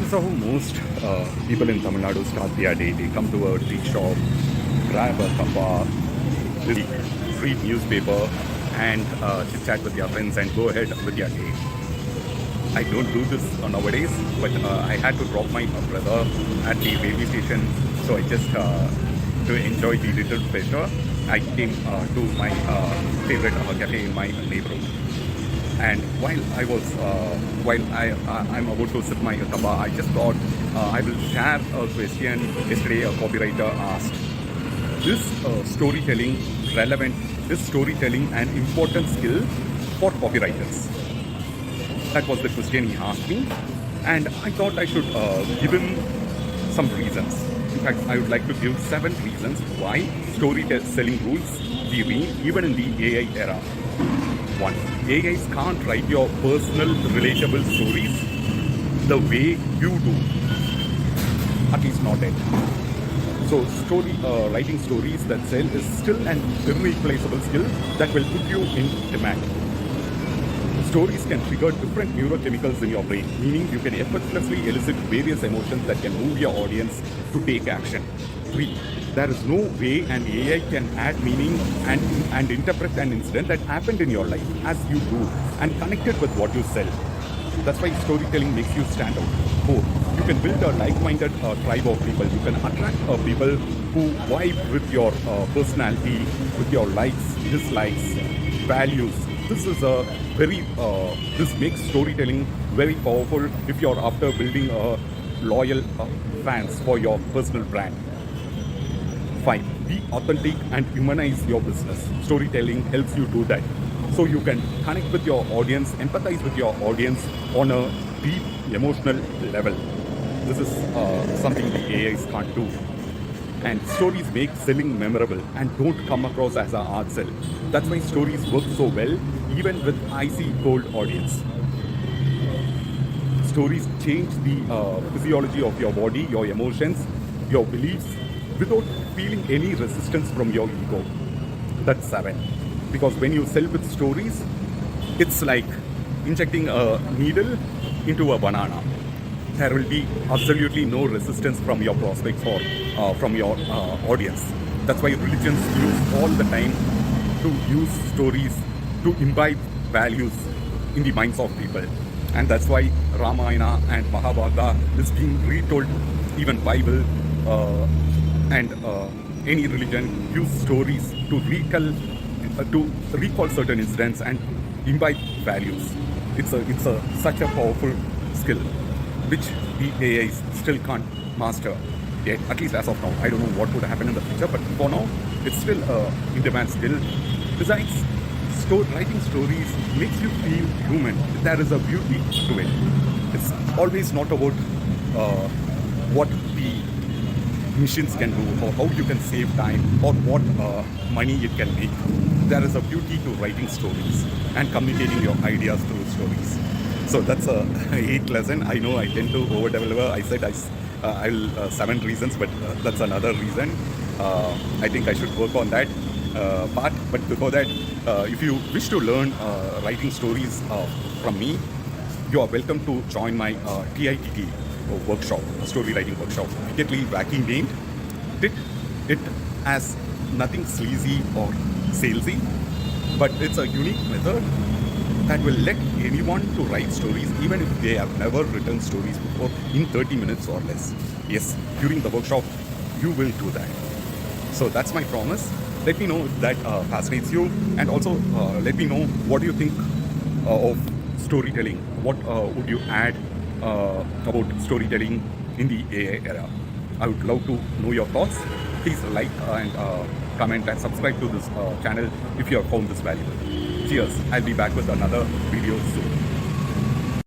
is how most people in Tamil Nadu start their day. They come to a tea shop, grab a cuppa, read newspaper, and chit chat with their friends and go ahead with their day. I don't do this nowadays, but I had to drop my brother at the railway station, so I just to enjoy the little pleasure, I came to my favorite cafe in my neighborhood. And while I'm about to sip my cuppa, I just thought I will share a question yesterday a copywriter asked. Is storytelling relevant? Is storytelling an important skill for copywriters? That was the question he asked me, and I thought I should give him some reasons. In fact, I would like to give 7 reasons why storytelling rules be real even in the AI era. 1. AIs can't write your personal, relatable stories the way you do. At least not yet. So, writing stories that sell is still an irreplaceable skill that will put you in demand. Stories can trigger different neurochemicals in your brain, meaning you can effortlessly elicit various emotions that can move your audience to take action. 3. There is no way an AI can add meaning and interpret an incident that happened in your life as you do and connect it with what you sell. That's why storytelling makes you stand out. 4. You can build a like-minded tribe of people. You can attract people who vibe with your personality, with your likes, dislikes, values. This makes storytelling very powerful if you're after building loyal fans for your personal brand. 5. Be authentic and humanize your business. Storytelling helps you do that. So you can connect with your audience, empathize with your audience on a deep emotional level. This is something the AIs can't do. And stories make selling memorable and don't come across as an hard sell. That's why stories work so well even with icy cold audience. Stories change the physiology of your body, your emotions, your beliefs without feeling any resistance from your ego. That's 7. Because when you sell with stories, it's like injecting a needle into a banana. There will be absolutely no resistance from your prospects or from your audience. That's why religions use all the time to use stories to imbibe values in the minds of people. And that's why Ramayana and Mahabharata is being retold. Even Bible and any religion use stories to recall certain incidents and imbibe values. It's such a powerful skill which the AIs still can't master yet, at least as of now. I don't know what would happen in the future, but for now, it's still an in-demand skill. Besides, writing stories makes you feel human. There is a beauty to it. It's always not about what the machines can do or how you can save time or what money it can make. There is a beauty to writing stories and communicating your ideas through stories. So that's a 8th lesson. I know I tend to over-deliver. I said I'll 7 reasons, but that's another reason. I think I should work on that part. But before that, if you wish to learn writing stories from me, you are welcome to join my TITT workshop, Storywriting workshop. Immediately wacky named. It has nothing sleazy or salesy, but it's a unique method that will let anyone to write stories even if they have never written stories before in 30 minutes or less. Yes, during the workshop, you will do that. So that's my promise. Let me know if that fascinates you, and also let me know what do you think of storytelling. What would you add about storytelling in the AI era? I would love to know your thoughts. Please like and comment and subscribe to this channel if you have found this valuable. Cheers. I'll be back with another video soon.